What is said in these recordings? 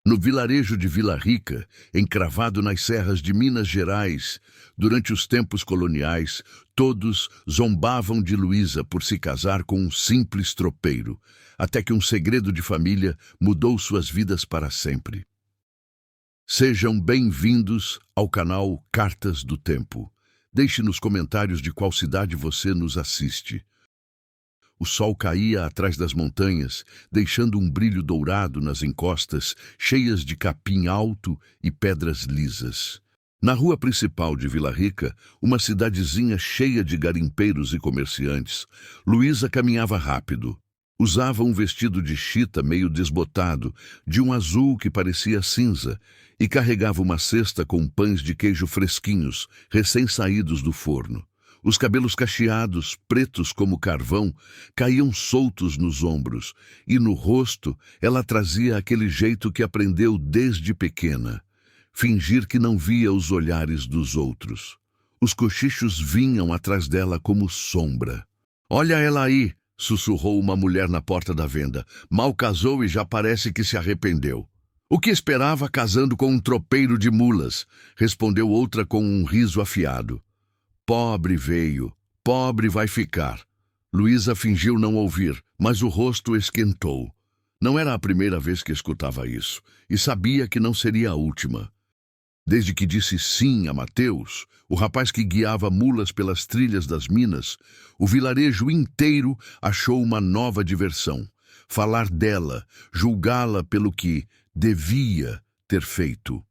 No vilarejo de Vila Rica, encravado nas serras de Minas Gerais, durante os tempos coloniais, todos zombavam de Luísa por se casar com um simples tropeiro, até que um segredo de família mudou suas vidas para sempre. Sejam bem-vindos ao canal Cartas do Tempo. Deixe nos comentários de qual cidade você nos assiste. O sol caía atrás das montanhas, deixando um brilho dourado nas encostas, cheias de capim alto e pedras lisas. Na rua principal de Vila Rica, uma cidadezinha cheia de garimpeiros e comerciantes, Luísa caminhava rápido. Usava um vestido de chita meio desbotado, de um azul que parecia cinza, e carregava uma cesta com pães de queijo fresquinhos, recém-saídos do forno. Os cabelos cacheados, pretos como carvão, caíam soltos nos ombros, e no rosto ela trazia aquele jeito que aprendeu desde pequena, fingir que não via os olhares dos outros. Os cochichos vinham atrás dela como sombra. "Olha ela aí!" sussurrou uma mulher na porta da venda. "Mal casou e já parece que se arrependeu." "O que esperava casando com um tropeiro de mulas?" respondeu outra com um riso afiado. "Pobre veio, pobre vai ficar." Luísa fingiu não ouvir, mas o rosto esquentou. Não era a primeira vez que escutava isso, e sabia que não seria a última. Desde que disse sim a Mateus, o rapaz que guiava mulas pelas trilhas das minas, o vilarejo inteiro achou uma nova diversão: falar dela, julgá-la pelo que devia ter feito.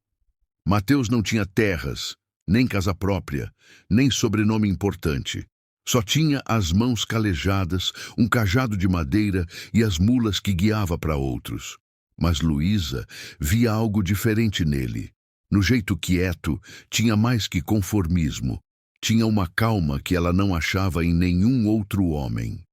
Mateus não tinha terras, nem casa própria, nem sobrenome importante. Só tinha as mãos calejadas, um cajado de madeira e as mulas que guiava para outros. Mas Luísa via algo diferente nele. No jeito quieto, tinha mais que conformismo. Tinha uma calma que ela não achava em nenhum outro homem.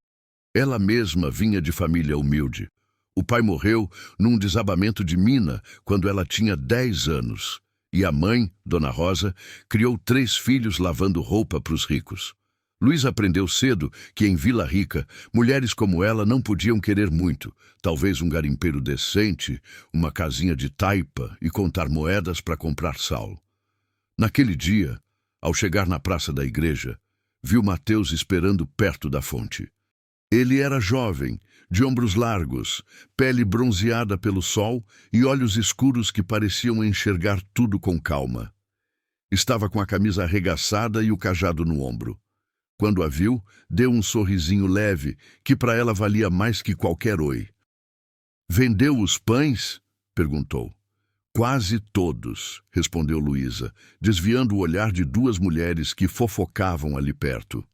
Ela mesma vinha de família humilde. O pai morreu num desabamento de mina quando ela tinha 10 anos. E a mãe, Dona Rosa, criou 3 filhos lavando roupa para os ricos. Luísa aprendeu cedo que em Vila Rica, mulheres como ela não podiam querer muito. Talvez um garimpeiro decente, uma casinha de taipa e contar moedas para comprar sal. Naquele dia, ao chegar na praça da igreja, viu Mateus esperando perto da fonte. Ele era jovem, de ombros largos, pele bronzeada pelo sol e olhos escuros que pareciam enxergar tudo com calma. Estava com a camisa arregaçada e o cajado no ombro. Quando a viu, deu um sorrisinho leve, que para ela valia mais que qualquer oi. "Vendeu os pães?" perguntou. "Quase todos", respondeu Luísa, desviando o olhar de 2 mulheres que fofocavam ali perto.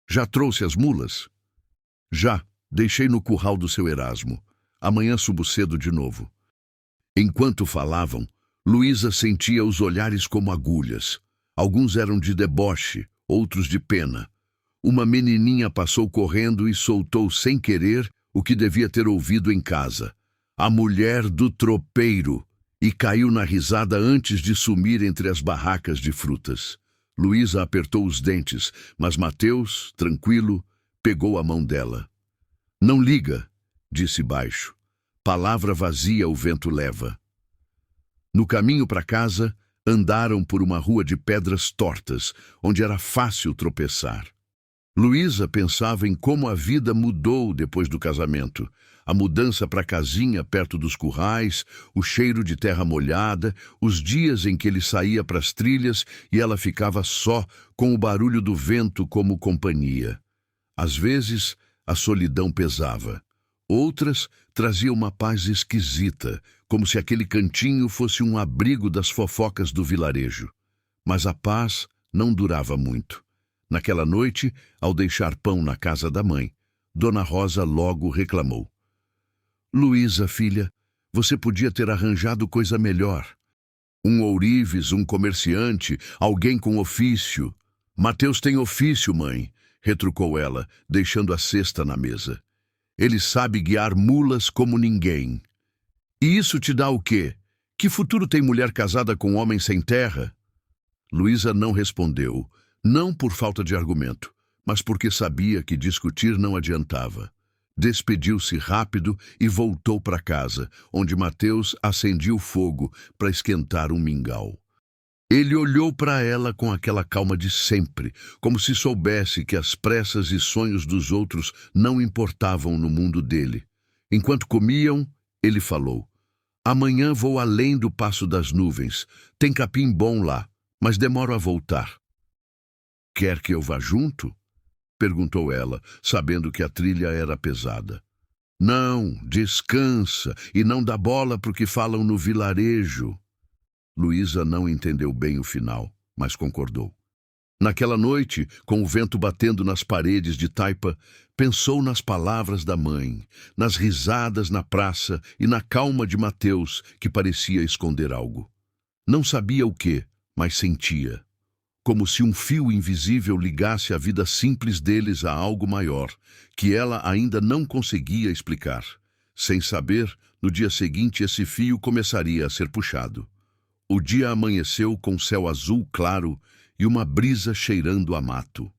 "Já trouxe as mulas?" "Já. Deixei no curral do seu Erasmo. Amanhã subo cedo de novo." Enquanto falavam, Luísa sentia os olhares como agulhas. Alguns eram de deboche, outros de pena. Uma menininha passou correndo e soltou sem querer o que devia ter ouvido em casa: "A mulher do tropeiro!" e caiu na risada antes de sumir entre as barracas de frutas. Luísa apertou os dentes, mas Mateus, tranquilo, pegou a mão dela. "Não liga", disse baixo. "Palavra vazia o vento leva." No caminho para casa, andaram por uma rua de pedras tortas, onde era fácil tropeçar. Luísa pensava em como a vida mudou depois do casamento. A mudança para a casinha perto dos currais, o cheiro de terra molhada, os dias em que ele saía para as trilhas e ela ficava só, com o barulho do vento como companhia. Às vezes, a solidão pesava. Outras traziam uma paz esquisita, como se aquele cantinho fosse um abrigo das fofocas do vilarejo. Mas a paz não durava muito. Naquela noite, ao deixar pão na casa da mãe, Dona Rosa logo reclamou: "Luísa, filha, você podia ter arranjado coisa melhor. Um ourives, um comerciante, alguém com ofício." "Mateus tem ofício, mãe", retrucou ela, deixando a cesta na mesa. "Ele sabe guiar mulas como ninguém." "E isso te dá o quê? Que futuro tem mulher casada com homem sem terra?" Luísa não respondeu, não por falta de argumento, mas porque sabia que discutir não adiantava. Despediu-se rápido e voltou para casa, onde Mateus acendia o fogo para esquentar um mingau. Ele olhou para ela com aquela calma de sempre, como se soubesse que as pressas e sonhos dos outros não importavam no mundo dele. Enquanto comiam, ele falou: "Amanhã vou além do Passo das Nuvens. Tem capim bom lá, mas demoro a voltar." "Quer que eu vá junto?" perguntou ela, sabendo que a trilha era pesada. "Não, descansa e não dá bola para o que falam no vilarejo." Luísa não entendeu bem o final, mas concordou. Naquela noite, com o vento batendo nas paredes de Taipa, pensou nas palavras da mãe, nas risadas na praça e na calma de Mateus, que parecia esconder algo. Não sabia o quê, mas sentia. Como se um fio invisível ligasse a vida simples deles a algo maior, que ela ainda não conseguia explicar. Sem saber, no dia seguinte esse fio começaria a ser puxado. O dia amanheceu com céu azul claro e uma brisa cheirando a mato.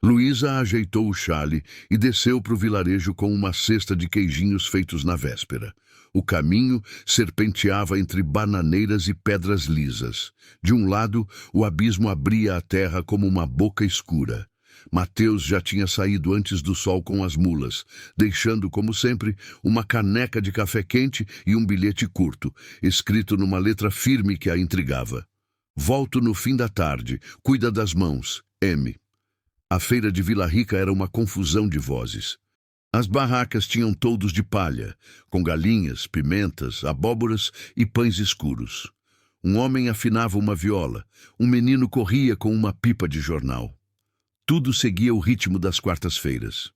Luísa ajeitou o chale e desceu para o vilarejo com uma cesta de queijinhos feitos na véspera. O caminho serpenteava entre bananeiras e pedras lisas. De um lado, o abismo abria a terra como uma boca escura. Mateus já tinha saído antes do sol com as mulas, deixando, como sempre, uma caneca de café quente e um bilhete curto, escrito numa letra firme que a intrigava. "Volto no fim da tarde. Cuida das mãos. M." A feira de Vila Rica era uma confusão de vozes. As barracas tinham toldos de palha, com galinhas, pimentas, abóboras e pães escuros. Um homem afinava uma viola, um menino corria com uma pipa de jornal. Tudo seguia o ritmo das quartas-feiras.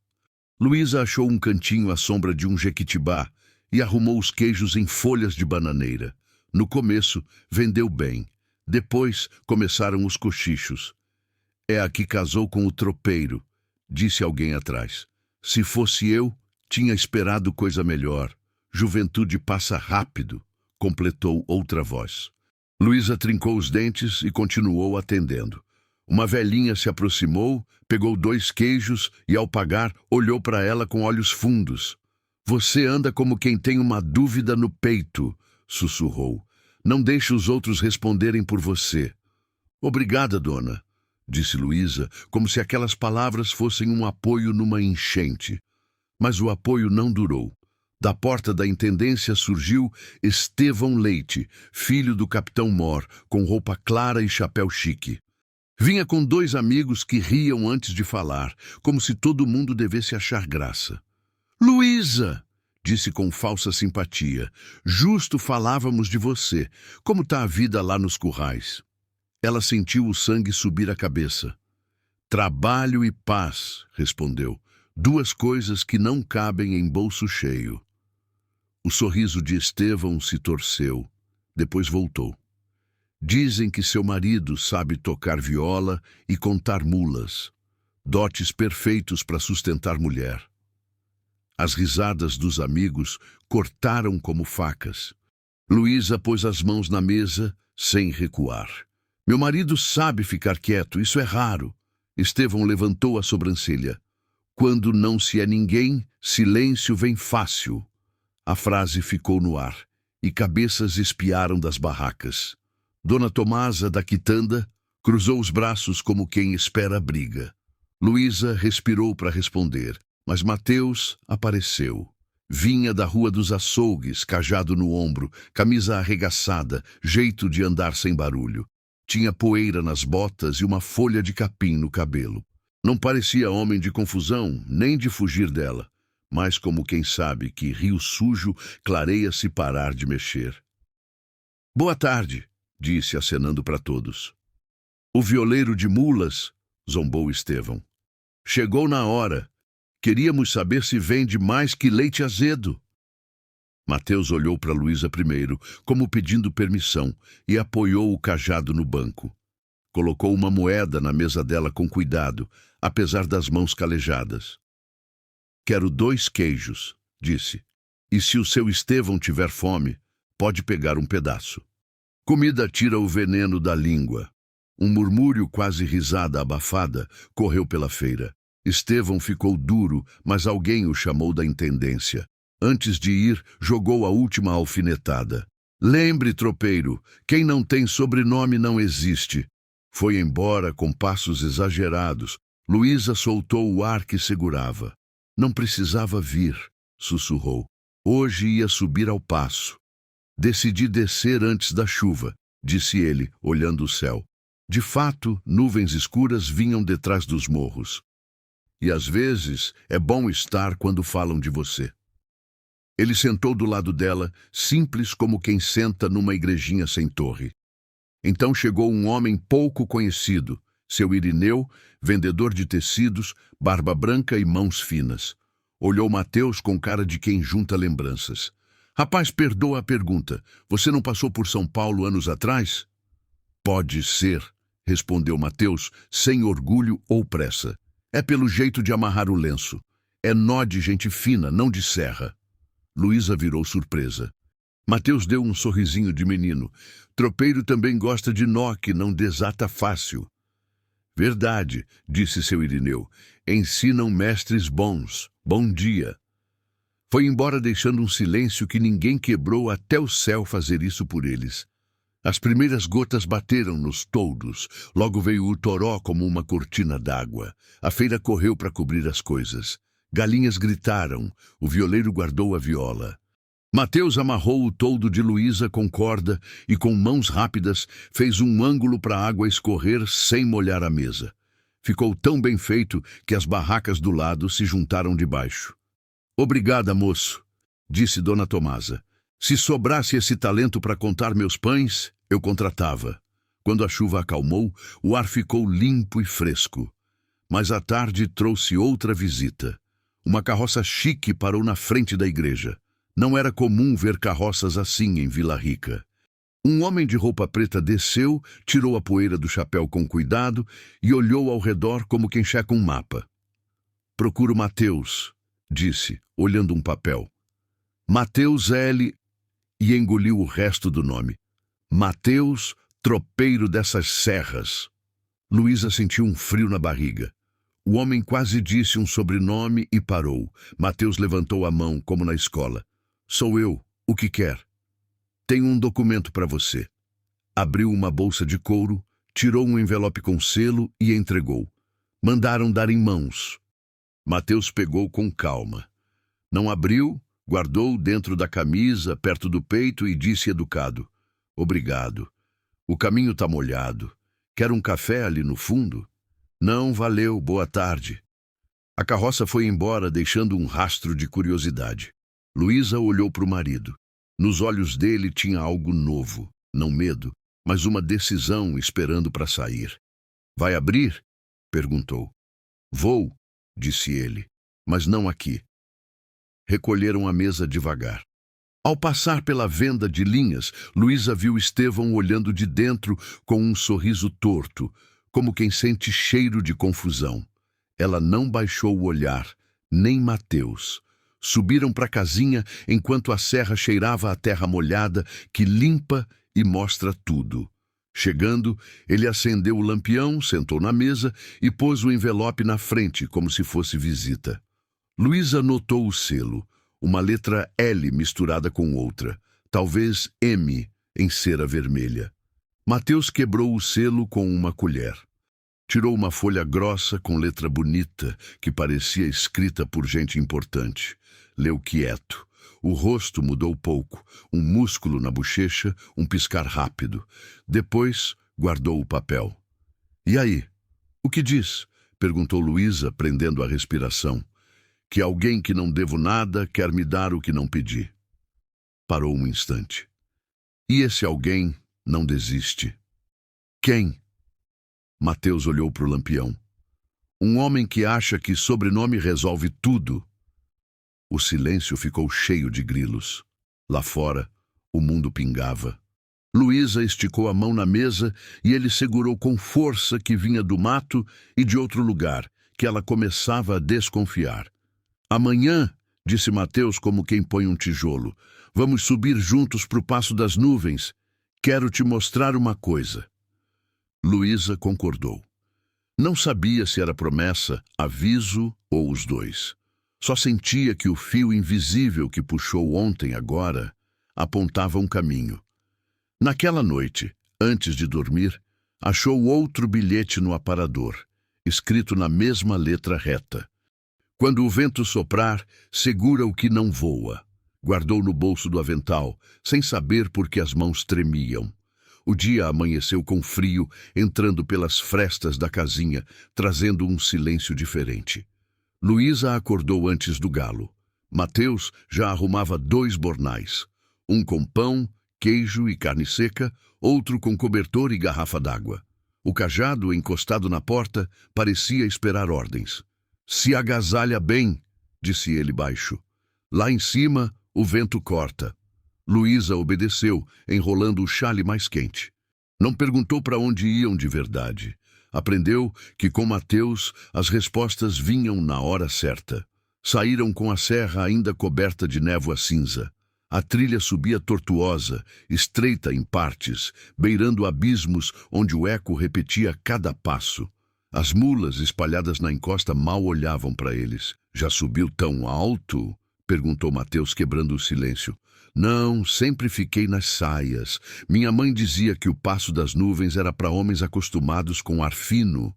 Luísa achou um cantinho à sombra de um jequitibá e arrumou os queijos em folhas de bananeira. No começo, vendeu bem. Depois, começaram os cochichos. "É a que casou com o tropeiro", disse alguém atrás. "Se fosse eu, tinha esperado coisa melhor. Juventude passa rápido", completou outra voz. Luísa trincou os dentes e continuou atendendo. Uma velhinha se aproximou, pegou 2 queijos e, ao pagar, olhou para ela com olhos fundos. "Você anda como quem tem uma dúvida no peito", sussurrou. "Não deixe os outros responderem por você." "Obrigada, dona", disse Luísa, como se aquelas palavras fossem um apoio numa enchente. Mas o apoio não durou. Da porta da intendência surgiu Estevão Leite, filho do capitão Mor, com roupa clara e chapéu chique. Vinha com 2 amigos que riam antes de falar, como se todo mundo devesse achar graça. "Luísa", disse com falsa simpatia, "justo falávamos de você. Como está a vida lá nos currais?" Ela sentiu o sangue subir a cabeça. "Trabalho e paz", respondeu, "2 coisas que não cabem em bolso cheio." O sorriso de Estevão se torceu, depois voltou. "Dizem que seu marido sabe tocar viola e contar mulas, dotes perfeitos para sustentar mulher." As risadas dos amigos cortaram como facas. Luísa pôs as mãos na mesa, sem recuar. "Meu marido sabe ficar quieto, isso é raro." Estevão levantou a sobrancelha. "Quando não se é ninguém, silêncio vem fácil." A frase ficou no ar, e cabeças espiaram das barracas. Dona Tomasa, da quitanda, cruzou os braços como quem espera a briga. Luísa respirou para responder, mas Mateus apareceu. Vinha da Rua dos Açougues, cajado no ombro, camisa arregaçada, jeito de andar sem barulho. Tinha poeira nas botas e uma folha de capim no cabelo. Não parecia homem de confusão, nem de fugir dela, mas como quem sabe que rio sujo clareia se parar de mexer. "Boa tarde", disse, acenando para todos. "O violeiro de mulas", zombou Estevão. "Chegou na hora. Queríamos saber se vende mais que leite azedo." Mateus olhou para Luísa primeiro, como pedindo permissão, e apoiou o cajado no banco. Colocou uma moeda na mesa dela com cuidado, apesar das mãos calejadas. "Quero 2 queijos", disse. "E se o seu Estevão tiver fome, pode pegar um pedaço." Comida tira o veneno da língua. Um murmúrio, quase risada abafada, correu pela feira. Estevão ficou duro, mas alguém o chamou da intendência. Antes de ir, jogou a última alfinetada. Lembre, tropeiro, quem não tem sobrenome não existe. Foi embora com passos exagerados. Luísa soltou o ar que segurava. Não precisava vir, sussurrou. Hoje ia subir ao paço. Decidi descer antes da chuva, disse ele, olhando o céu. De fato, nuvens escuras vinham detrás dos morros. E às vezes é bom estar quando falam de você. Ele sentou do lado dela, simples como quem senta numa igrejinha sem torre. Então chegou um homem pouco conhecido, seu Irineu, vendedor de tecidos, barba branca e mãos finas. Olhou Mateus com cara de quem junta lembranças. Rapaz, perdoa a pergunta. Você não passou por São Paulo anos atrás? Pode ser, respondeu Mateus, sem orgulho ou pressa. É pelo jeito de amarrar o lenço. É nó de gente fina, não de serra. Luísa virou surpresa. Mateus deu um sorrisinho de menino. Tropeiro também gosta de nó que não desata fácil. Verdade, disse seu Irineu. Ensinam mestres bons. Bom dia. Foi embora deixando um silêncio que ninguém quebrou até o céu fazer isso por eles. As primeiras gotas bateram nos toldos. Logo veio o toró como uma cortina d'água. A feira correu para cobrir as coisas. Galinhas gritaram. O violeiro guardou a viola. Mateus amarrou o toldo de Luísa com corda e, com mãos rápidas, fez um ângulo para a água escorrer sem molhar a mesa. Ficou tão bem feito que as barracas do lado se juntaram debaixo. Obrigada, moço, disse Dona Tomasa. Se sobrasse esse talento para contar meus pães, eu contratava. Quando a chuva acalmou, o ar ficou limpo e fresco. Mas a tarde trouxe outra visita. Uma carroça chique parou na frente da igreja. Não era comum ver carroças assim em Vila Rica. Um homem de roupa preta desceu, tirou a poeira do chapéu com cuidado e olhou ao redor como quem checa um mapa. Procuro Mateus, disse, olhando um papel. Mateus L. e engoliu o resto do nome. Mateus, tropeiro dessas serras. Luísa sentiu um frio na barriga. O homem quase disse um sobrenome e parou. Mateus levantou a mão, como na escola. Sou eu. O que quer? Tenho um documento para você. Abriu uma bolsa de couro, tirou um envelope com selo e entregou. Mandaram dar em mãos. Mateus pegou com calma. Não abriu, guardou dentro da camisa, perto do peito e disse educado. Obrigado. O caminho está molhado. Quer um café ali no fundo? Não, valeu, boa tarde. A carroça foi embora, deixando um rastro de curiosidade. Luísa olhou para o marido. Nos olhos dele tinha algo novo, não medo, mas uma decisão esperando para sair. Vai abrir? Perguntou. Vou, disse ele, mas não aqui. Recolheram a mesa devagar. Ao passar pela venda de linhas, Luísa viu Estevão olhando de dentro com um sorriso torto, como quem sente cheiro de confusão. Ela não baixou o olhar, nem Mateus. Subiram para a casinha enquanto a serra cheirava a terra molhada que limpa e mostra tudo. Chegando, ele acendeu o lampião, sentou na mesa e pôs o envelope na frente como se fosse visita. Luísa notou o selo, uma letra L misturada com outra, talvez M em cera vermelha. Mateus quebrou o selo com uma colher. Tirou uma folha grossa com letra bonita, que parecia escrita por gente importante. Leu quieto. O rosto mudou pouco, um músculo na bochecha, um piscar rápido. Depois, guardou o papel. E aí? O que diz? Perguntou Luísa, prendendo a respiração. Que alguém que não devo nada quer me dar o que não pedi. Parou um instante. E esse alguém não desiste. Quem? Mateus olhou para o lampião. Um homem que acha que sobrenome resolve tudo. O silêncio ficou cheio de grilos. Lá fora, o mundo pingava. Luísa esticou a mão na mesa e ele segurou com força que vinha do mato e de outro lugar, que ela começava a desconfiar. Amanhã, disse Mateus como quem põe um tijolo, vamos subir juntos para o Paço das Nuvens. Quero te mostrar uma coisa. Luísa concordou. Não sabia se era promessa, aviso ou os dois. Só sentia que o fio invisível que puxou ontem agora apontava um caminho. Naquela noite, antes de dormir, achou outro bilhete no aparador, escrito na mesma letra reta. Quando o vento soprar, segura o que não voa. Guardou no bolso do avental, sem saber por que as mãos tremiam. O dia amanheceu com frio, entrando pelas frestas da casinha, trazendo um silêncio diferente. Luísa acordou antes do galo. Mateus já arrumava 2 bornais. Um com pão, queijo e carne seca, outro com cobertor e garrafa d'água. O cajado, encostado na porta, parecia esperar ordens. "Se agasalha bem", disse ele baixo. "Lá em cima, o vento corta." Luísa obedeceu, enrolando o xale mais quente. Não perguntou para onde iam de verdade. Aprendeu que com Mateus as respostas vinham na hora certa. Saíram com a serra ainda coberta de névoa cinza. A trilha subia tortuosa, estreita em partes, beirando abismos onde o eco repetia cada passo. As mulas espalhadas na encosta mal olhavam para eles. "Já subiu tão alto?" perguntou Mateus, quebrando o silêncio. "Não, sempre fiquei nas saias. Minha mãe dizia que o passo das nuvens era para homens acostumados com ar fino."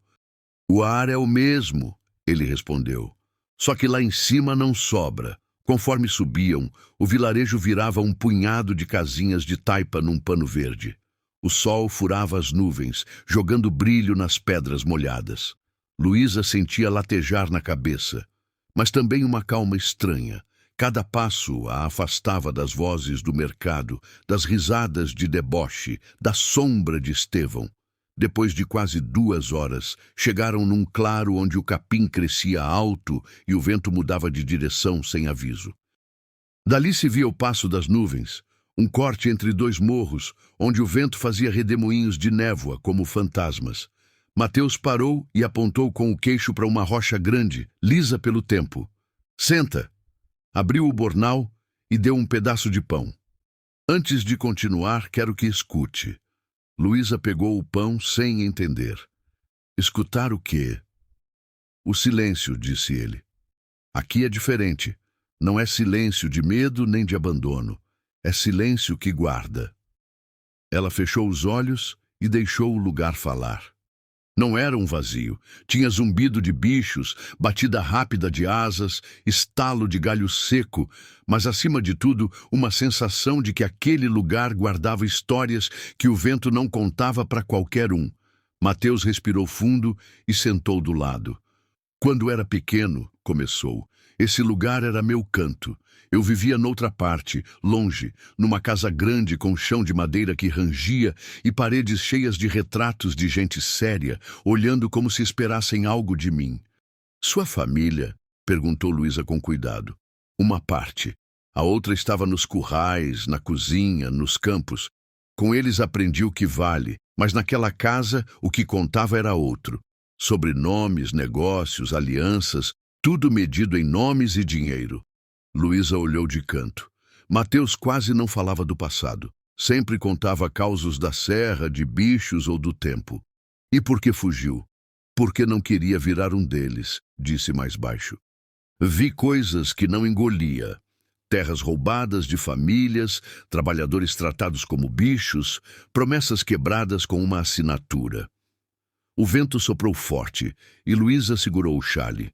"O ar é o mesmo", ele respondeu. "Só que lá em cima não sobra." Conforme subiam, o vilarejo virava um punhado de casinhas de taipa num pano verde. O sol furava as nuvens, jogando brilho nas pedras molhadas. Luísa sentia latejar na cabeça, mas também uma calma estranha. Cada passo a afastava das vozes do mercado, das risadas de deboche, da sombra de Estevão. Depois de quase 2 horas, chegaram num claro onde o capim crescia alto e o vento mudava de direção sem aviso. Dali se via o passo das nuvens, um corte entre 2 morros, onde o vento fazia redemoinhos de névoa como fantasmas. Mateus parou e apontou com o queixo para uma rocha grande, lisa pelo tempo. "Senta." Abriu o bornal e deu um pedaço de pão. "Antes de continuar, quero que escute." Luísa pegou o pão sem entender. "Escutar o quê?" "O silêncio", disse ele. "Aqui é diferente. Não é silêncio de medo nem de abandono. É silêncio que guarda." Ela fechou os olhos e deixou o lugar falar. Não era um vazio. Tinha zumbido de bichos, batida rápida de asas, estalo de galho seco, mas, acima de tudo, uma sensação de que aquele lugar guardava histórias que o vento não contava para qualquer um. Mateus respirou fundo e sentou do lado. "Quando era pequeno", começou, "esse lugar era meu canto. Eu vivia noutra parte, longe, numa casa grande com chão de madeira que rangia e paredes cheias de retratos de gente séria, olhando como se esperassem algo de mim." "Sua família?" perguntou Luísa com cuidado. "Uma parte. A outra estava nos currais, na cozinha, nos campos. Com eles aprendi o que vale, mas naquela casa o que contava era outro. Sobrenomes, negócios, alianças, tudo medido em nomes e dinheiro." Luísa olhou de canto. Mateus quase não falava do passado. Sempre contava causos da serra, de bichos ou do tempo. "E por que fugiu?" "Porque não queria virar um deles", disse mais baixo. "Vi coisas que não engolia. Terras roubadas de famílias, trabalhadores tratados como bichos, promessas quebradas com uma assinatura." O vento soprou forte e Luísa segurou o xale.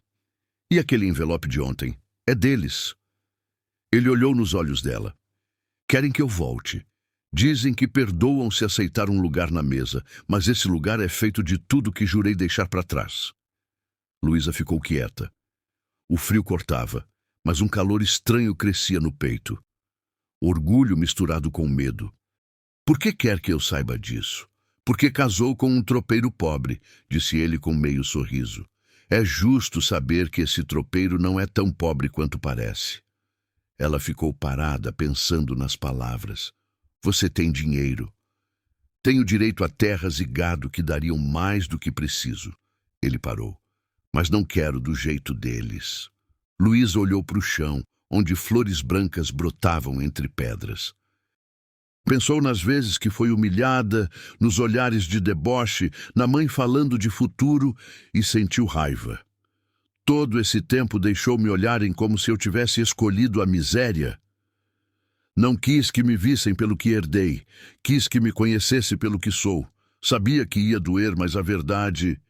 "E aquele envelope de ontem? É deles." Ele olhou nos olhos dela. "Querem que eu volte. Dizem que perdoam se aceitar um lugar na mesa, mas esse lugar é feito de tudo que jurei deixar para trás." Luísa ficou quieta. O frio cortava, mas um calor estranho crescia no peito. Orgulho misturado com medo. "Por que quer que eu saiba disso?" "Porque casou com um tropeiro pobre", disse ele com meio sorriso. "É justo saber que esse tropeiro não é tão pobre quanto parece." Ela ficou parada, pensando nas palavras. "Você tem dinheiro." "Tenho direito a terras e gado que dariam mais do que preciso." Ele parou. "Mas não quero do jeito deles." Luísa olhou para o chão, onde flores brancas brotavam entre pedras. Pensou nas vezes que foi humilhada, nos olhares de deboche, na mãe falando de futuro e sentiu raiva. Todo esse tempo deixou-me olharem como se eu tivesse escolhido a miséria. Não quis que me vissem pelo que herdei, quis que me conhecesse pelo que sou. Sabia que ia doer, mas a verdade...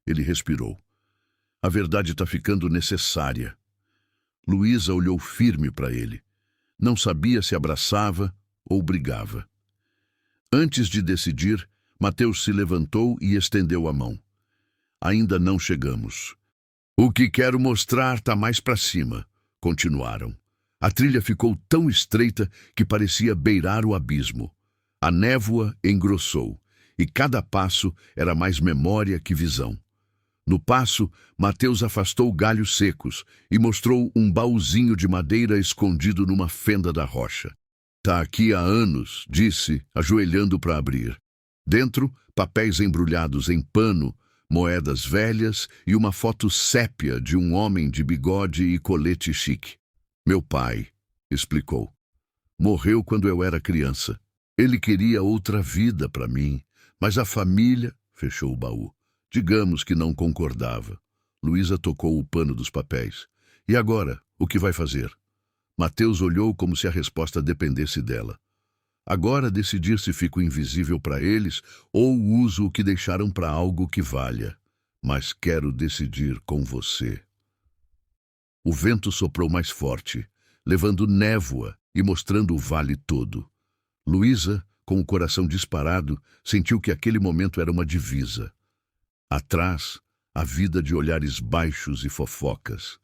Ele respirou. A verdade está ficando necessária. Luísa olhou firme para ele. Não sabia se abraçava ou brigava. Antes de decidir, Mateus se levantou e estendeu a mão. Ainda não chegamos. O que quero mostrar está mais para cima, continuaram. A trilha ficou tão estreita que parecia beirar o abismo. A névoa engrossou, e cada passo era mais memória que visão. No passo, Mateus afastou galhos secos e mostrou um baúzinho de madeira escondido numa fenda da rocha. Tá aqui há anos, disse, ajoelhando para abrir. Dentro, papéis embrulhados em pano, moedas velhas e uma foto sépia de um homem de bigode e colete chique. Meu pai, explicou. Morreu quando eu era criança. Ele queria outra vida para mim, mas a família fechou o baú. Digamos que não concordava. Luísa tocou o pano dos papéis. E agora, o que vai fazer? Mateus olhou como se a resposta dependesse dela. Agora decidir se fico invisível para eles ou uso o que deixaram para algo que valha. Mas quero decidir com você. O vento soprou mais forte, levando névoa e mostrando o vale todo. Luísa, com o coração disparado, sentiu que aquele momento era uma divisa. Atrás, a vida de olhares baixos e fofocas.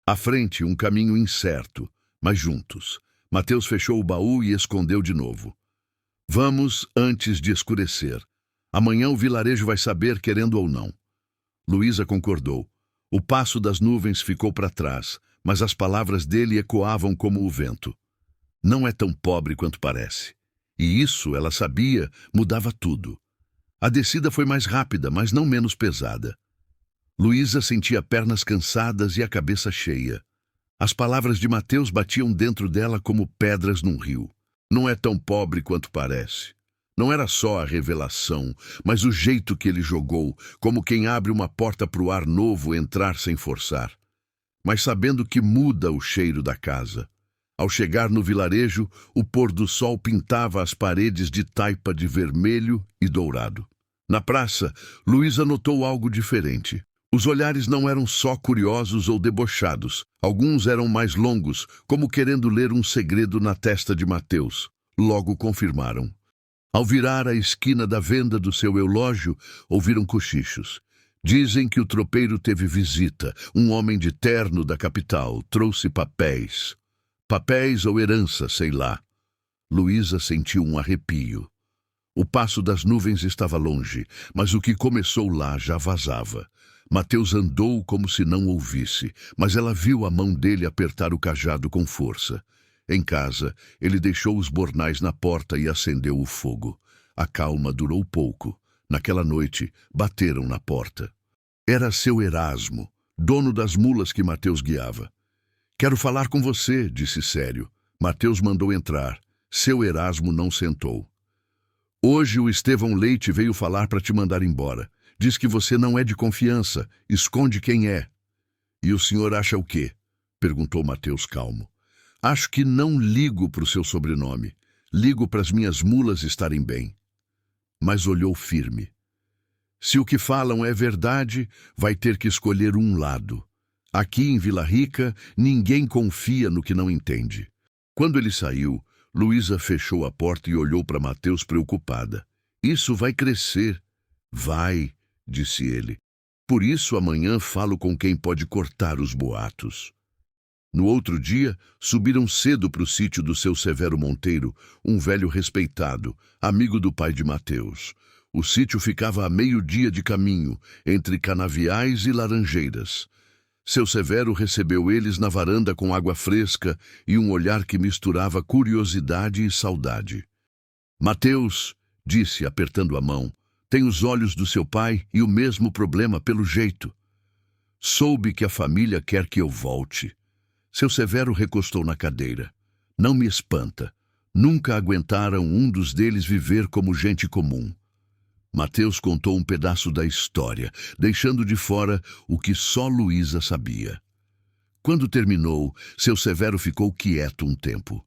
À frente, um caminho incerto, mas juntos. Mateus fechou o baú e escondeu de novo. Vamos antes de escurecer. Amanhã o vilarejo vai saber, querendo ou não. Luísa concordou. O passo das nuvens ficou para trás, mas as palavras dele ecoavam como o vento. Não é tão pobre quanto parece. E isso, ela sabia, mudava tudo. A descida foi mais rápida, mas não menos pesada. Luísa sentia pernas cansadas e a cabeça cheia. As palavras de Mateus batiam dentro dela como pedras num rio. Não é tão pobre quanto parece. Não era só a revelação, mas o jeito que ele jogou, como quem abre uma porta para o ar novo entrar sem forçar. Mas sabendo que muda o cheiro da casa. Ao chegar no vilarejo, o pôr do sol pintava as paredes de taipa de vermelho e dourado. Na praça, Luísa notou algo diferente. Os olhares não eram só curiosos ou debochados. Alguns eram mais longos, como querendo ler um segredo na testa de Mateus. Logo confirmaram. Ao virar a esquina da venda do seu eulógio, ouviram cochichos. Dizem que o tropeiro teve visita. Um homem de terno da capital trouxe papéis. Papéis ou herança, sei lá. Luísa sentiu um arrepio. O passo das nuvens estava longe, mas o que começou lá já vazava. Mateus andou como se não ouvisse, mas ela viu a mão dele apertar o cajado com força. Em casa, ele deixou os bornais na porta e acendeu o fogo. A calma durou pouco. Naquela noite, bateram na porta. Era seu Erasmo, dono das mulas que Mateus guiava. Quero falar com você, disse sério. Mateus mandou entrar. Seu Erasmo não sentou. Hoje o Estevão Leite veio falar para te mandar embora. Diz que você não é de confiança, esconde quem é. E o senhor acha o quê? Perguntou Mateus calmo. Acho que não ligo para o seu sobrenome. Ligo para as minhas mulas estarem bem. Mas olhou firme. Se o que falam é verdade, vai ter que escolher um lado. Aqui em Vila Rica, ninguém confia no que não entende. Quando ele saiu, Luísa fechou a porta e olhou para Mateus preocupada. Isso vai crescer. Vai, disse ele. Por isso amanhã falo com quem pode cortar os boatos. No outro dia, subiram cedo para o sítio do seu Severo Monteiro, um velho respeitado, amigo do pai de Mateus. O sítio ficava a meio-dia de caminho, entre canaviais e laranjeiras. Seu Severo recebeu eles na varanda com água fresca e um olhar que misturava curiosidade e saudade. Mateus, disse, apertando a mão, tem os olhos do seu pai e o mesmo problema pelo jeito. Soube que a família quer que eu volte. Seu Severo recostou na cadeira. Não me espanta. Nunca aguentaram um dos deles viver como gente comum. Mateus contou um pedaço da história, deixando de fora o que só Luísa sabia. Quando terminou, seu Severo ficou quieto um tempo.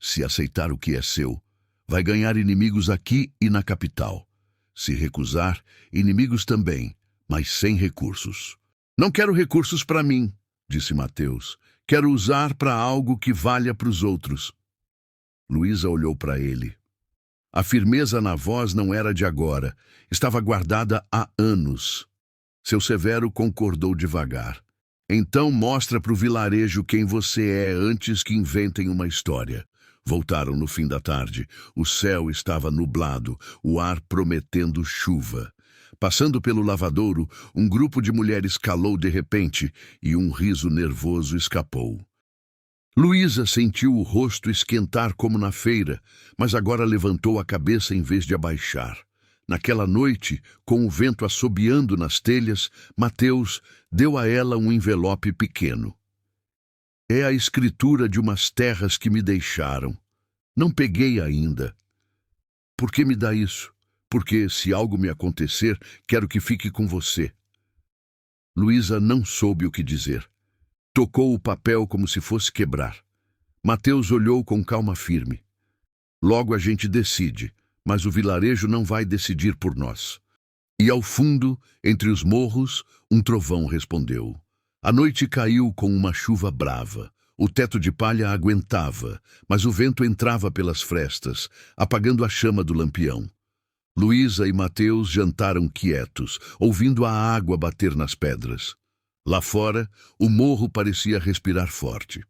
Se aceitar o que é seu, vai ganhar inimigos aqui e na capital. Se recusar, inimigos também, mas sem recursos. Não quero recursos para mim, disse Mateus. Quero usar para algo que valha para os outros. Luísa olhou para ele. A firmeza na voz não era de agora, estava guardada há anos. Seu Severo concordou devagar. Então mostra para o vilarejo quem você é antes que inventem uma história. Voltaram no fim da tarde. O céu estava nublado, o ar prometendo chuva. Passando pelo lavadouro, um grupo de mulheres calou de repente e um riso nervoso escapou. Luísa sentiu o rosto esquentar como na feira, mas agora levantou a cabeça em vez de abaixar. Naquela noite, com o vento assobiando nas telhas, Mateus deu a ela um envelope pequeno. É a escritura de umas terras que me deixaram. Não peguei ainda. Por que me dá isso? Porque, se algo me acontecer, quero que fique com você. Luísa não soube o que dizer. Tocou o papel como se fosse quebrar. Mateus olhou com calma firme. Logo a gente decide, mas o vilarejo não vai decidir por nós. E ao fundo, entre os morros, um trovão respondeu. A noite caiu com uma chuva brava. O teto de palha aguentava, mas o vento entrava pelas frestas, apagando a chama do lampião. Luísa e Mateus jantaram quietos, ouvindo a água bater nas pedras. Lá fora, o morro parecia respirar forte.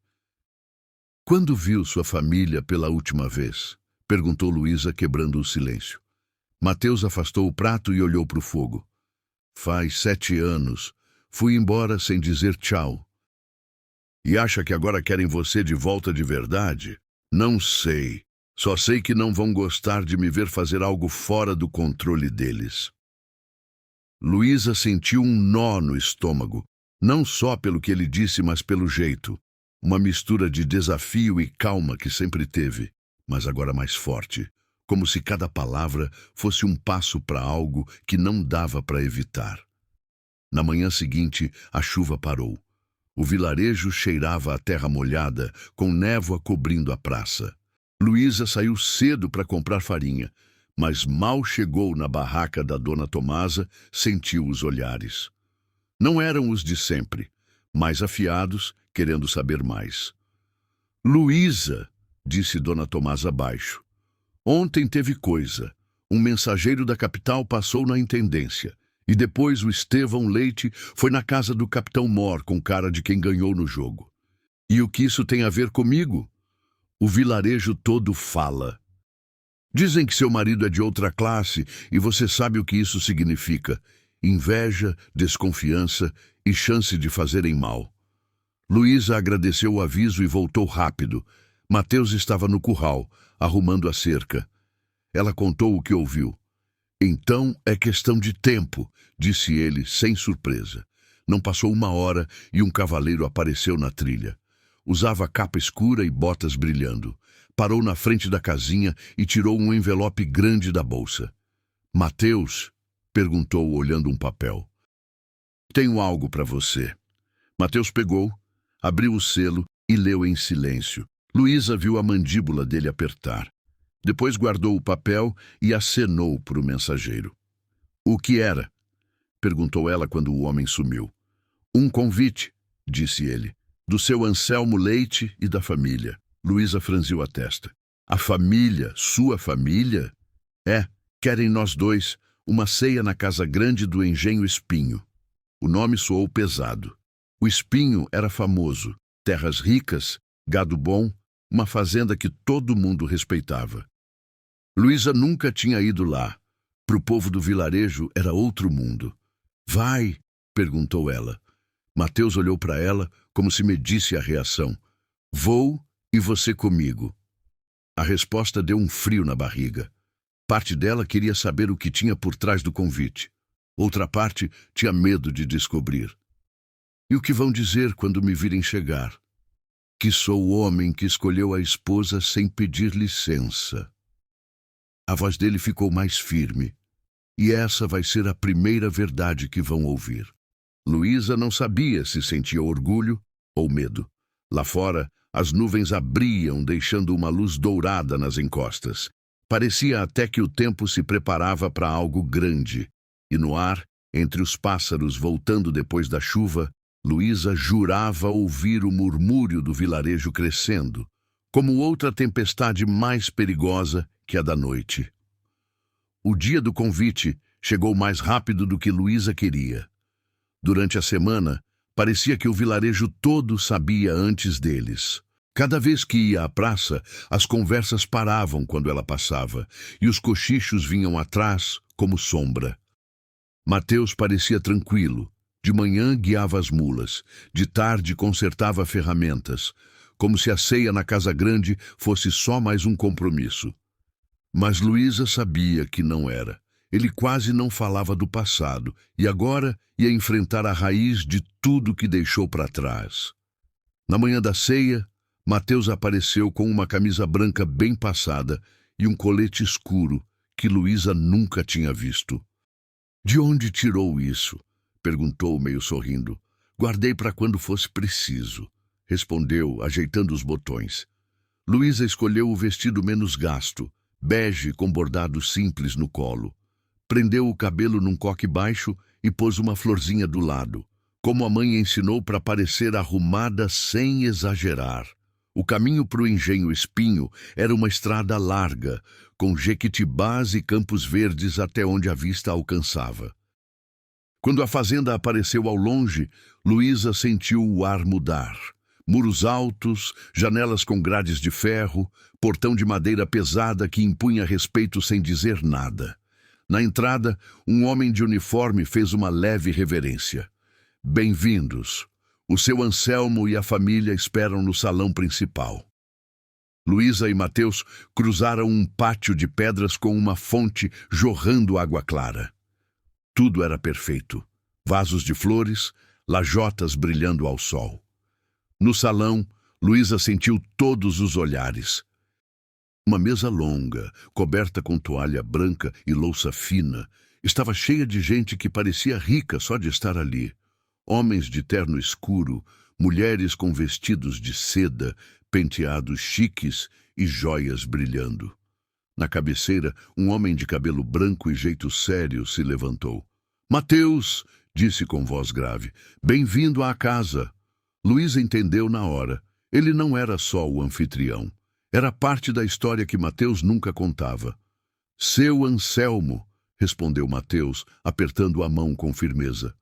Quando viu sua família pela última vez? Perguntou Luísa, quebrando o silêncio. Mateus afastou o prato e olhou para o fogo. Faz 7 anos. Fui embora sem dizer tchau. E acha que agora querem você de volta de verdade? Não sei. Só sei que não vão gostar de me ver fazer algo fora do controle deles. Luísa sentiu um nó no estômago. Não só pelo que ele disse, mas pelo jeito. Uma mistura de desafio e calma que sempre teve, mas agora mais forte, como se cada palavra fosse um passo para algo que não dava para evitar. Na manhã seguinte, a chuva parou. O vilarejo cheirava a terra molhada, com névoa cobrindo a praça. Luísa saiu cedo para comprar farinha, mas mal chegou na barraca da dona Tomasa, sentiu os olhares. Não eram os de sempre, mais afiados, querendo saber mais. Luísa, disse dona Tomasa baixo. Ontem teve coisa. Um mensageiro da capital passou na intendência. E depois o Estevão Leite foi na casa do capitão Mor com cara de quem ganhou no jogo. E o que isso tem a ver comigo? O vilarejo todo fala. Dizem que seu marido é de outra classe e você sabe o que isso significa. Inveja, desconfiança e chance de fazerem mal. Luísa agradeceu o aviso e voltou rápido. Mateus estava no curral, arrumando a cerca. Ela contou o que ouviu. Então é questão de tempo, disse ele, sem surpresa. Não passou 1 hora e um cavaleiro apareceu na trilha. Usava capa escura e botas brilhando. Parou na frente da casinha e tirou um envelope grande da bolsa. Mateus? Perguntou, olhando um papel. Tenho algo para você. Mateus pegou, abriu o selo e leu em silêncio. Luísa viu a mandíbula dele apertar. Depois guardou o papel e acenou para o mensageiro. O que era? Perguntou ela quando o homem sumiu. Um convite, disse ele, do seu Anselmo Leite e da família. Luísa franziu a testa. A família? Sua família? É, querem nós dois, uma ceia na casa grande do engenho Espinho. O nome soou pesado. O Espinho era famoso, terras ricas, gado bom, uma fazenda que todo mundo respeitava. Luísa nunca tinha ido lá. Para o povo do vilarejo era outro mundo. Vai? Perguntou ela. Mateus olhou para ela como se medisse a reação. Vou e você comigo. A resposta deu um frio na barriga. Parte dela queria saber o que tinha por trás do convite. Outra parte tinha medo de descobrir. E o que vão dizer quando me virem chegar? que sou o homem que escolheu a esposa sem pedir licença. A voz dele ficou mais firme, e essa vai ser a primeira verdade que vão ouvir. Luísa não sabia se sentia orgulho ou medo. Lá fora, as nuvens abriam, deixando uma luz dourada nas encostas. Parecia até que o tempo se preparava para algo grande. E no ar, entre os pássaros voltando depois da chuva, Luísa jurava ouvir o murmúrio do vilarejo crescendo, como outra tempestade mais perigosa que a da noite. O dia do convite chegou mais rápido do que Luísa queria. Durante a semana, parecia que o vilarejo todo sabia antes deles. Cada vez que ia à praça, as conversas paravam quando ela passava, e os cochichos vinham atrás como sombra. Mateus parecia tranquilo. De manhã guiava as mulas, de tarde consertava ferramentas, como se a ceia na casa grande fosse só mais um compromisso. Mas Luísa sabia que não era. Ele quase não falava do passado, e agora ia enfrentar a raiz de tudo que deixou para trás. Na manhã da ceia, Mateus apareceu com uma camisa branca bem passada e um colete escuro que Luísa nunca tinha visto. "De onde tirou isso?" perguntou, meio sorrindo. "Guardei para quando fosse preciso", respondeu, ajeitando os botões. Luísa escolheu o vestido menos gasto, bege com bordado simples no colo. Prendeu o cabelo num coque baixo e pôs uma florzinha do lado, como a mãe ensinou para parecer arrumada sem exagerar. O caminho para o engenho Espinho era uma estrada larga, com jequitibás e campos verdes até onde a vista alcançava. Quando a fazenda apareceu ao longe, Luísa sentiu o ar mudar. Muros altos, janelas com grades de ferro, portão de madeira pesada que impunha respeito sem dizer nada. Na entrada, um homem de uniforme fez uma leve reverência. "Bem-vindos. O seu Anselmo e a família esperam no salão principal." Luísa e Mateus cruzaram um pátio de pedras com uma fonte jorrando água clara. Tudo era perfeito. Vasos de flores, lajotas brilhando ao sol. No salão, Luísa sentiu todos os olhares. Uma mesa longa, coberta com toalha branca e louça fina, estava cheia de gente que parecia rica só de estar ali. Homens de terno escuro, mulheres com vestidos de seda, penteados chiques e joias brilhando. Na cabeceira, um homem de cabelo branco e jeito sério se levantou. "Mateus", disse com voz grave, "bem-vindo à casa." Luísa entendeu na hora. Ele não era só o anfitrião. Era parte da história que Mateus nunca contava. "Seu Anselmo", respondeu Mateus, apertando a mão com firmeza.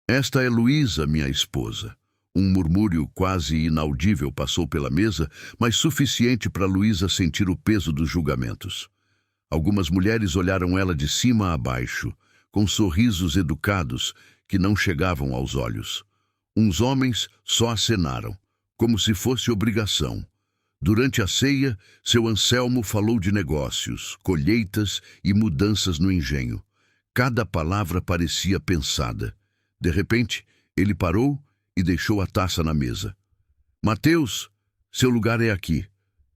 "Esta é Luísa, minha esposa." Um murmúrio quase inaudível passou pela mesa, mas suficiente para Luísa sentir o peso dos julgamentos. Algumas mulheres olharam ela de cima a baixo, com sorrisos educados que não chegavam aos olhos. Uns homens só acenaram, como se fosse obrigação. Durante a ceia, seu Anselmo falou de negócios, colheitas e mudanças no engenho. Cada palavra parecia pensada. De repente, ele parou e deixou a taça na mesa. "Mateus, seu lugar é aqui.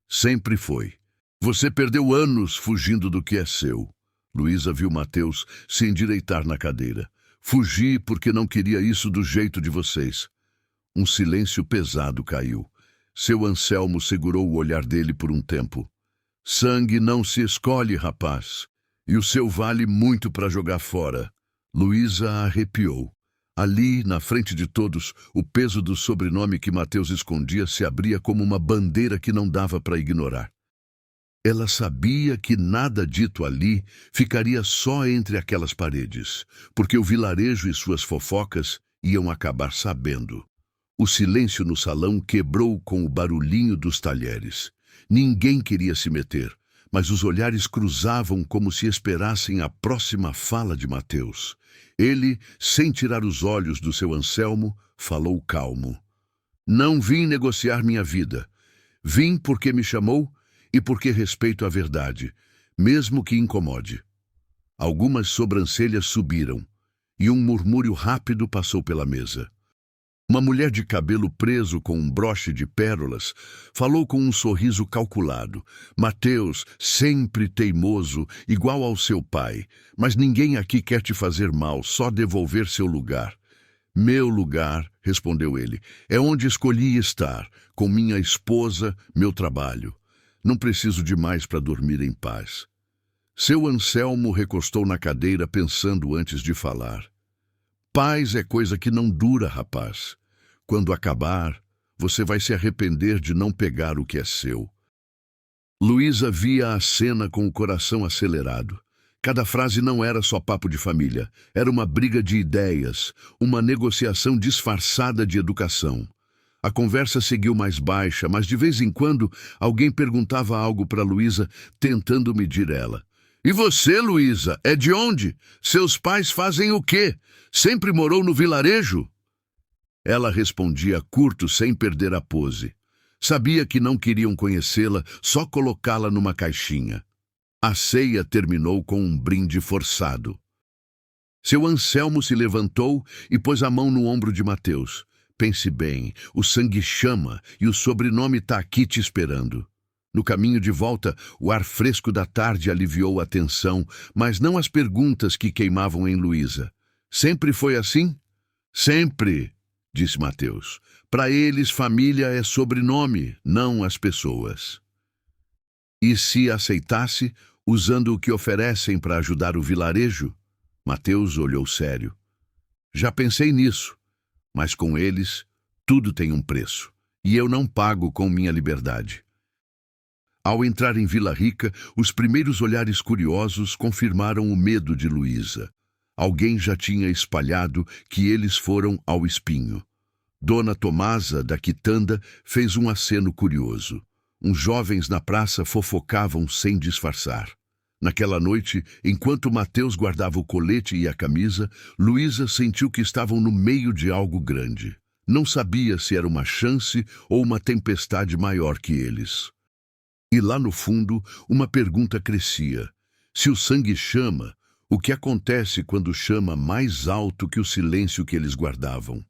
Sempre foi. Você perdeu anos fugindo do que é seu." Luísa viu Mateus se endireitar na cadeira. "Fugi porque não queria isso do jeito de vocês." Um silêncio pesado caiu. Seu Anselmo segurou o olhar dele por um tempo. "Sangue não se escolhe, rapaz. E o seu vale muito para jogar fora." Luísa arrepiou. Ali, na frente de todos, o peso do sobrenome que Mateus escondia se abria como uma bandeira que não dava para ignorar. Ela sabia que nada dito ali ficaria só entre aquelas paredes, porque o vilarejo e suas fofocas iam acabar sabendo. O silêncio no salão quebrou com o barulhinho dos talheres. Ninguém queria se meter, mas os olhares cruzavam como se esperassem a próxima fala de Mateus. Ele, sem tirar os olhos do seu Anselmo, falou calmo. "Não vim negociar minha vida. Vim porque me chamou e porque respeito a verdade, mesmo que incomode." Algumas sobrancelhas subiram, e um murmúrio rápido passou pela mesa. Uma mulher de cabelo preso com um broche de pérolas falou com um sorriso calculado. Mateus, sempre teimoso, igual ao seu pai. Mas ninguém aqui quer te fazer mal, só devolver seu lugar. Meu lugar, respondeu ele, é onde escolhi estar, com minha esposa, meu trabalho. Não preciso de mais para dormir em paz. Seu Anselmo recostou na cadeira pensando antes de falar. Paz é coisa que não dura, rapaz. Quando acabar, você vai se arrepender de não pegar o que é seu. Luísa via a cena com o coração acelerado. Cada frase não era só papo de família, era uma briga de ideias, uma negociação disfarçada de educação. A conversa seguiu mais baixa, mas de vez em quando alguém perguntava algo para Luísa, tentando medir ela. E você, Luísa, é de onde? Seus pais fazem o quê? Sempre morou no vilarejo? Ela respondia curto, sem perder a pose. Sabia que não queriam conhecê-la, só colocá-la numa caixinha. A ceia terminou com um brinde forçado. Seu Anselmo se levantou e pôs a mão no ombro de Mateus. Pense bem, o sangue chama e o sobrenome está aqui te esperando. No caminho de volta, o ar fresco da tarde aliviou a tensão, mas não as perguntas que queimavam em Luísa. Sempre foi assim? Sempre, disse Mateus. Para eles, família é sobrenome, não as pessoas. E se aceitasse, usando o que oferecem para ajudar o vilarejo? Mateus olhou sério. Já pensei nisso, mas com eles, tudo tem um preço, e eu não pago com minha liberdade. Ao entrar em Vila Rica, os primeiros olhares curiosos confirmaram o medo de Luísa. Alguém já tinha espalhado que eles foram ao espinho. Dona Tomasa, da quitanda, fez um aceno curioso. Uns jovens na praça fofocavam sem disfarçar. Naquela noite, enquanto Mateus guardava o colete e a camisa, Luísa sentiu que estavam no meio de algo grande. Não sabia se era uma chance ou uma tempestade maior que eles. E lá no fundo, uma pergunta crescia. Se o sangue chama, o que acontece quando chama mais alto que o silêncio que eles guardavam?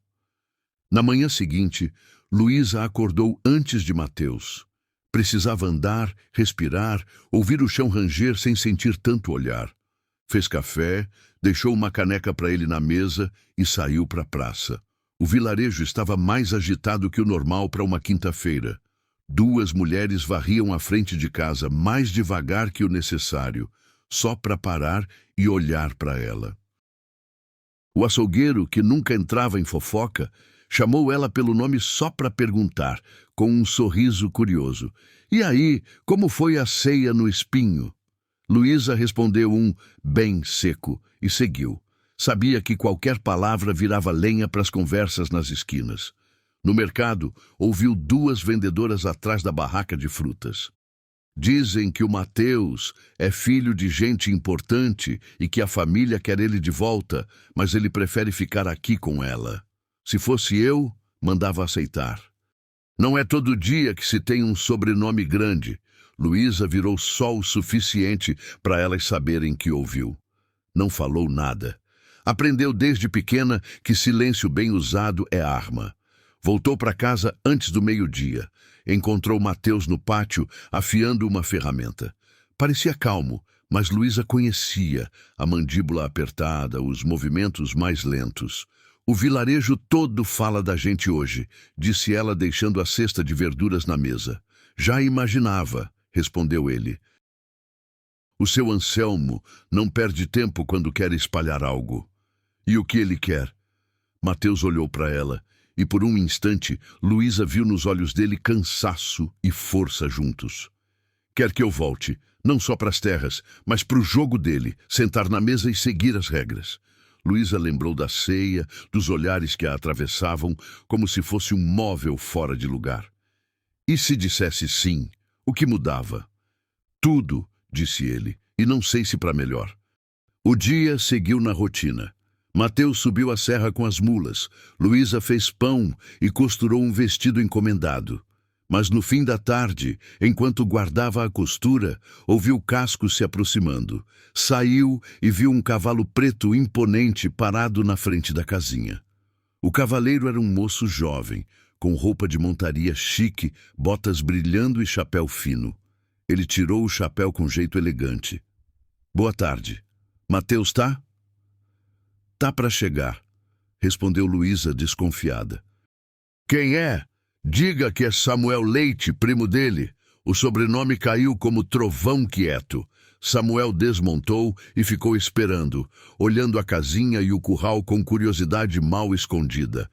Na manhã seguinte, Luísa acordou antes de Mateus. Precisava andar, respirar, ouvir o chão ranger sem sentir tanto olhar. Fez café, deixou uma caneca para ele na mesa e saiu para a praça. O vilarejo estava mais agitado que o normal para uma quinta-feira. 2 mulheres varriam a frente de casa mais devagar que o necessário, só para parar e olhar para ela. O açougueiro, que nunca entrava em fofoca, chamou ela pelo nome só para perguntar, com um sorriso curioso. E aí, como foi a ceia no espinho? Luísa respondeu um bem seco e seguiu. Sabia que qualquer palavra virava lenha para as conversas nas esquinas. No mercado, ouviu 2 vendedoras atrás da barraca de frutas. Dizem que o Mateus é filho de gente importante e que a família quer ele de volta, mas ele prefere ficar aqui com ela. Se fosse eu, mandava aceitar. Não é todo dia que se tem um sobrenome grande. Luísa virou só o suficiente para elas saberem que ouviu. Não falou nada. Aprendeu desde pequena que silêncio bem usado é arma. Voltou para casa antes do meio-dia. Encontrou Mateus no pátio, afiando uma ferramenta. Parecia calmo, mas Luísa conhecia a mandíbula apertada, os movimentos mais lentos. O vilarejo todo fala da gente hoje, disse ela, deixando a cesta de verduras na mesa. Já imaginava, respondeu ele. O seu Anselmo não perde tempo quando quer espalhar algo. E o que ele quer? Mateus olhou para ela. E por um instante, Luísa viu nos olhos dele cansaço e força juntos. Quer que eu volte, não só para as terras, mas para o jogo dele, sentar na mesa e seguir as regras. Luísa lembrou da ceia, dos olhares que a atravessavam, como se fosse um móvel fora de lugar. E se dissesse sim, o que mudava? Tudo, disse ele, e não sei se para melhor. O dia seguiu na rotina. Mateus subiu a serra com as mulas. Luísa fez pão e costurou um vestido encomendado. Mas no fim da tarde, enquanto guardava a costura, ouviu Casco se aproximando. Saiu e viu um cavalo preto imponente parado na frente da casinha. O cavaleiro era um moço jovem, com roupa de montaria chique, botas brilhando e chapéu fino. Ele tirou o chapéu com jeito elegante. Boa tarde. Mateus tá? Tá para chegar, respondeu Luísa desconfiada. Quem é? Diga que é Samuel Leite, primo dele. O sobrenome caiu como trovão quieto. Samuel desmontou e ficou esperando, olhando a casinha e o curral com curiosidade mal escondida.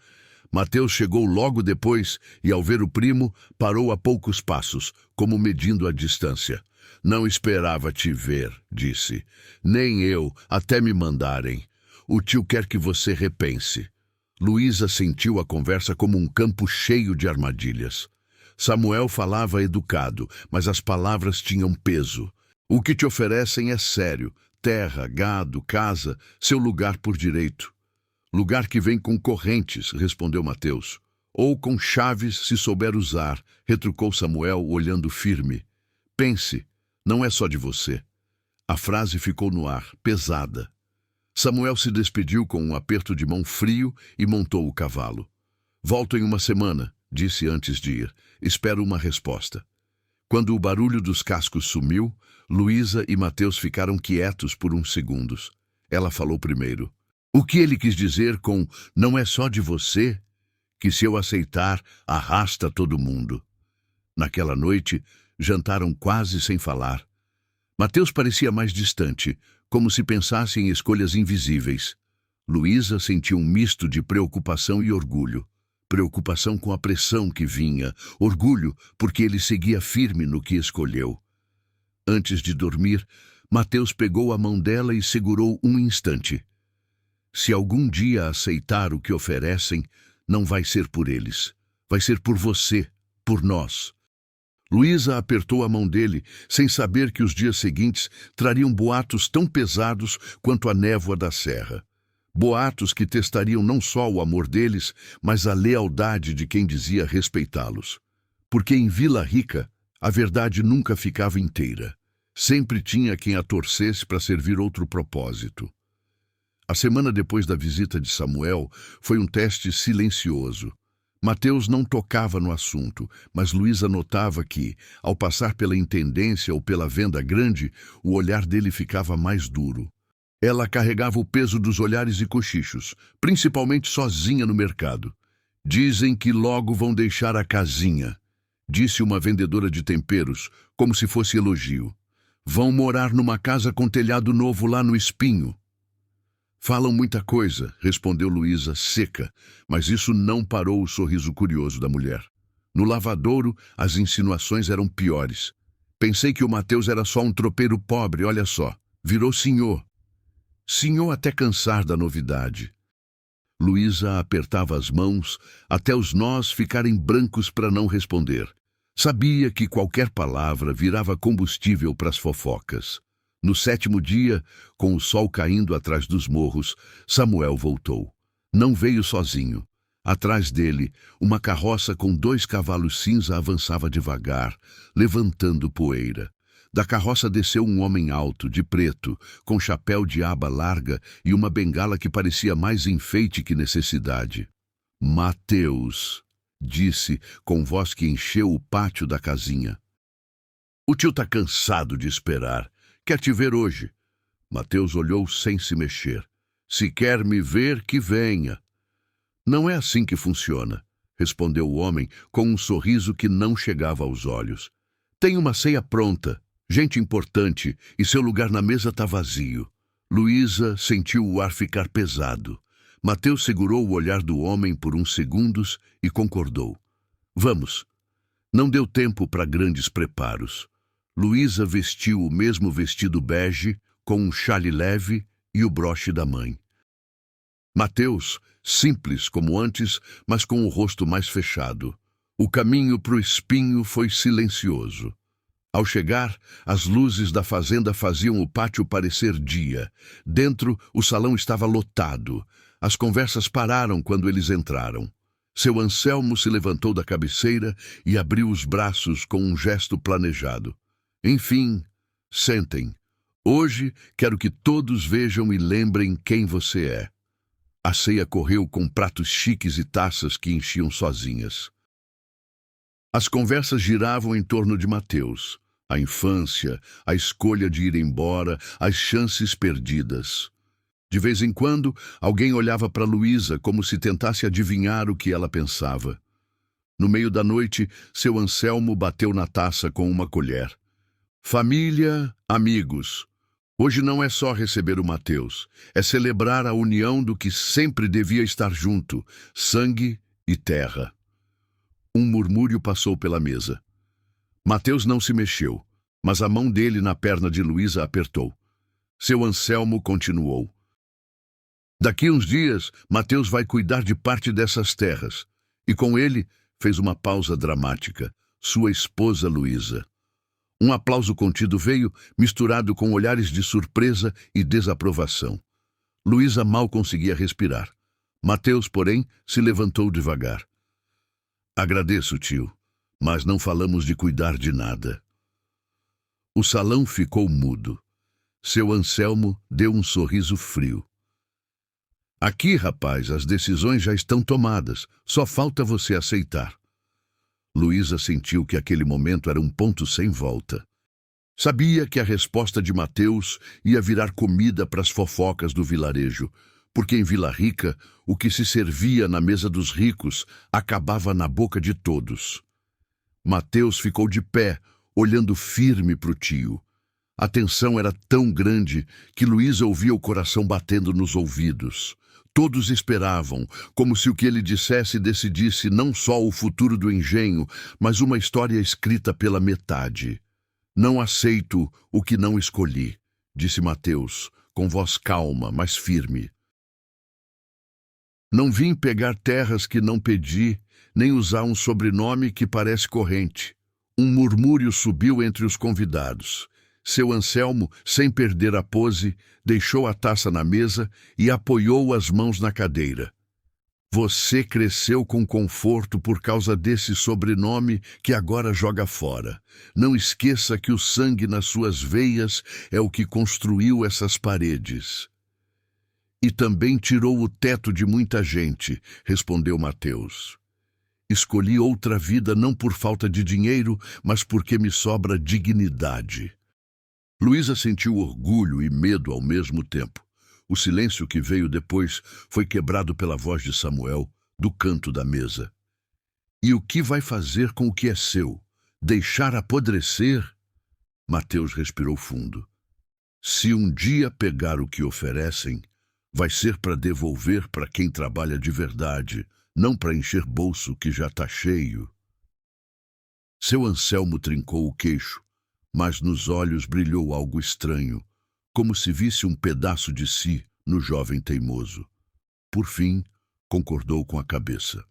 Mateus chegou logo depois e, ao ver o primo, parou a poucos passos, como medindo a distância. Não esperava te ver, disse. Nem eu, até me mandarem. O tio quer que você repense. Luísa sentiu a conversa como um campo cheio de armadilhas. Samuel falava educado, mas as palavras tinham peso. O que te oferecem é sério. Terra, gado, casa, seu lugar por direito. Lugar que vem com correntes, respondeu Mateus. Ou com chaves, se souber usar, retrucou Samuel, olhando firme. Pense, não é só de você. A frase ficou no ar, pesada. Samuel se despediu com um aperto de mão frio e montou o cavalo. Volto em uma semana, disse antes de ir. Espero uma resposta. Quando o barulho dos cascos sumiu, Luísa e Mateus ficaram quietos por uns segundos. Ela falou primeiro. O que ele quis dizer com não é só de você? Que se eu aceitar, arrasta todo mundo. Naquela noite, jantaram quase sem falar. Mateus parecia mais distante, como se pensasse em escolhas invisíveis. Luísa sentiu um misto de preocupação e orgulho. Preocupação com a pressão que vinha, orgulho porque ele seguia firme no que escolheu. Antes de dormir, Mateus pegou a mão dela e segurou um instante. Se algum dia aceitar o que oferecem, não vai ser por eles. Vai ser por você, por nós. Luísa apertou a mão dele, sem saber que os dias seguintes trariam boatos tão pesados quanto a névoa da serra. Boatos que testariam não só o amor deles, mas a lealdade de quem dizia respeitá-los. Porque em Vila Rica, a verdade nunca ficava inteira. Sempre tinha quem a torcesse para servir outro propósito. A semana depois da visita de Samuel foi um teste silencioso. Mateus não tocava no assunto, mas Luísa notava que, ao passar pela intendência ou pela venda grande, o olhar dele ficava mais duro. Ela carregava o peso dos olhares e cochichos, principalmente sozinha no mercado. Dizem que logo vão deixar a casinha, disse uma vendedora de temperos, como se fosse elogio. Vão morar numa casa com telhado novo lá no Espinho. Falam muita coisa, respondeu Luísa, seca, mas isso não parou o sorriso curioso da mulher. No lavadouro, as insinuações eram piores. Pensei que o Mateus era só um tropeiro pobre, olha só. Virou senhor. Senhor até cansar da novidade. Luísa apertava as mãos, até os nós ficarem brancos para não responder. Sabia que qualquer palavra virava combustível para as fofocas. No 7º dia, com o sol caindo atrás dos morros, Samuel voltou. Não veio sozinho. Atrás dele, uma carroça com 2 cavalos cinza avançava devagar, levantando poeira. Da carroça desceu um homem alto, de preto, com chapéu de aba larga e uma bengala que parecia mais enfeite que necessidade. Mateus, disse, com voz que encheu o pátio da casinha. O tio tá cansado de esperar. Quer te ver hoje. Mateus olhou sem se mexer. Se quer me ver, que venha. Não é assim que funciona, respondeu o homem com um sorriso que não chegava aos olhos. Tem uma ceia pronta, gente importante, e seu lugar na mesa tá vazio. Luísa sentiu o ar ficar pesado. Mateus segurou o olhar do homem por uns segundos e concordou. Vamos. Não deu tempo para grandes preparos. Luísa vestiu o mesmo vestido bege, com um chale leve e o broche da mãe. Mateus, simples como antes, mas com o rosto mais fechado. O caminho para o Espinho foi silencioso. Ao chegar, as luzes da fazenda faziam o pátio parecer dia. Dentro, o salão estava lotado. As conversas pararam quando eles entraram. Seu Anselmo se levantou da cabeceira e abriu os braços com um gesto planejado. Enfim, sentem. Hoje quero que todos vejam e lembrem quem você é. A ceia correu com pratos chiques e taças que enchiam sozinhas. As conversas giravam em torno de Mateus, a infância, a escolha de ir embora, as chances perdidas. De vez em quando, alguém olhava para Luísa como se tentasse adivinhar o que ela pensava. No meio da noite, seu Anselmo bateu na taça com uma colher. Família, amigos. Hoje não é só receber o Mateus, é celebrar a união do que sempre devia estar junto, sangue e terra. Um murmúrio passou pela mesa. Mateus não se mexeu, mas a mão dele na perna de Luísa apertou. Seu Anselmo continuou. Daqui uns dias, Mateus vai cuidar de parte dessas terras. E com ele, fez uma pausa dramática, sua esposa Luísa. Um aplauso contido veio, misturado com olhares de surpresa e desaprovação. Luísa mal conseguia respirar. Mateus, porém, se levantou devagar. Agradeço, tio, mas não falamos de cuidar de nada. O salão ficou mudo. Seu Anselmo deu um sorriso frio. Aqui, rapaz, as decisões já estão tomadas. Só falta você aceitar. Luísa sentiu que aquele momento era um ponto sem volta. Sabia que a resposta de Mateus ia virar comida para as fofocas do vilarejo, porque em Vila Rica, o que se servia na mesa dos ricos acabava na boca de todos. Mateus ficou de pé, olhando firme para o tio. A tensão era tão grande que Luísa ouvia o coração batendo nos ouvidos. Todos esperavam, como se o que ele dissesse decidisse não só o futuro do engenho, mas uma história escrita pela metade. Não aceito o que não escolhi, disse Mateus, com voz calma, mas firme. Não vim pegar terras que não pedi, nem usar um sobrenome que parece corrente. Um murmúrio subiu entre os convidados. Seu Anselmo, sem perder a pose, deixou a taça na mesa e apoiou as mãos na cadeira. Você cresceu com conforto por causa desse sobrenome que agora joga fora. Não esqueça que o sangue nas suas veias é o que construiu essas paredes. E também tirou o teto de muita gente, respondeu Mateus. Escolhi outra vida não por falta de dinheiro, mas porque me sobra dignidade. Luísa sentiu orgulho e medo ao mesmo tempo. O silêncio que veio depois foi quebrado pela voz de Samuel, do canto da mesa. E o que vai fazer com o que é seu? Deixar apodrecer? Mateus respirou fundo. Se um dia pegar o que oferecem, vai ser para devolver para quem trabalha de verdade, não para encher bolso que já está cheio. Seu Anselmo trincou o queixo, mas nos olhos brilhou algo estranho, como se visse um pedaço de si no jovem teimoso. Por fim, concordou com a cabeça.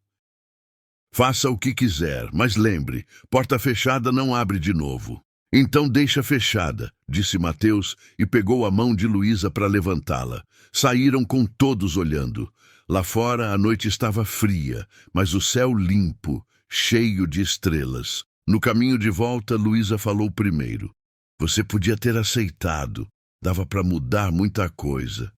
Faça o que quiser, mas lembre, porta fechada não abre de novo. Então deixa fechada, disse Mateus e pegou a mão de Luísa para levantá-la. Saíram com todos olhando. Lá fora a noite estava fria, mas o céu limpo, cheio de estrelas. No caminho de volta, Luísa falou primeiro. Você podia ter aceitado. Dava para mudar muita coisa.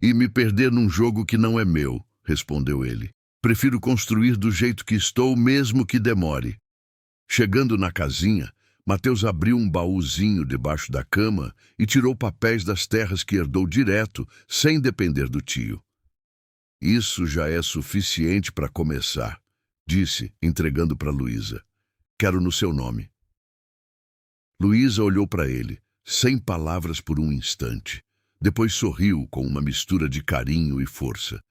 E me perder num jogo que não é meu, respondeu ele. Prefiro construir do jeito que estou, mesmo que demore. Chegando na casinha, Mateus abriu um baúzinho debaixo da cama e tirou papéis das terras que herdou direto, sem depender do tio. Isso já é suficiente para começar, disse, entregando para Luísa. Quero no seu nome. Luísa olhou para ele, sem palavras por um instante. Depois sorriu com uma mistura de carinho e força.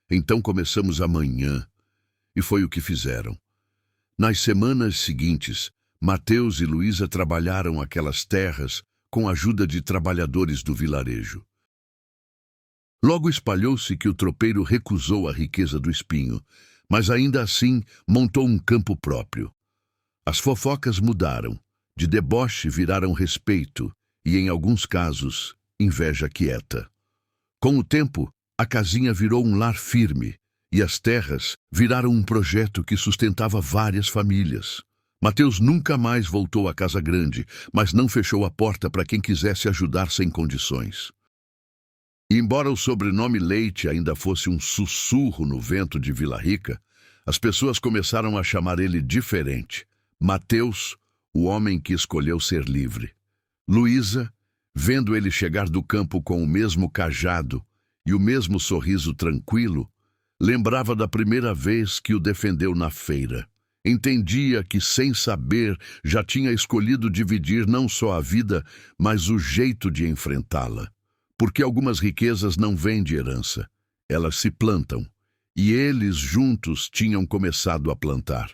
Então começamos amanhã. E foi o que fizeram. Nas semanas seguintes, Mateus e Luísa trabalharam aquelas terras com a ajuda de trabalhadores do vilarejo. Logo espalhou-se que o tropeiro recusou a riqueza do espinho, mas ainda assim montou um campo próprio. As fofocas mudaram, de deboche viraram respeito e, em alguns casos, inveja quieta. Com o tempo, a casinha virou um lar firme e as terras viraram um projeto que sustentava várias famílias. Mateus nunca mais voltou à casa grande, mas não fechou a porta para quem quisesse ajudar sem condições. Embora o sobrenome Leite ainda fosse um sussurro no vento de Vila Rica, as pessoas começaram a chamar ele diferente. Mateus, o homem que escolheu ser livre. Luísa, vendo ele chegar do campo com o mesmo cajado e o mesmo sorriso tranquilo, lembrava da primeira vez que o defendeu na feira. Entendia que, sem saber, já tinha escolhido dividir não só a vida, mas o jeito de enfrentá-la. Porque algumas riquezas não vêm de herança, elas se plantam, e eles juntos tinham começado a plantar.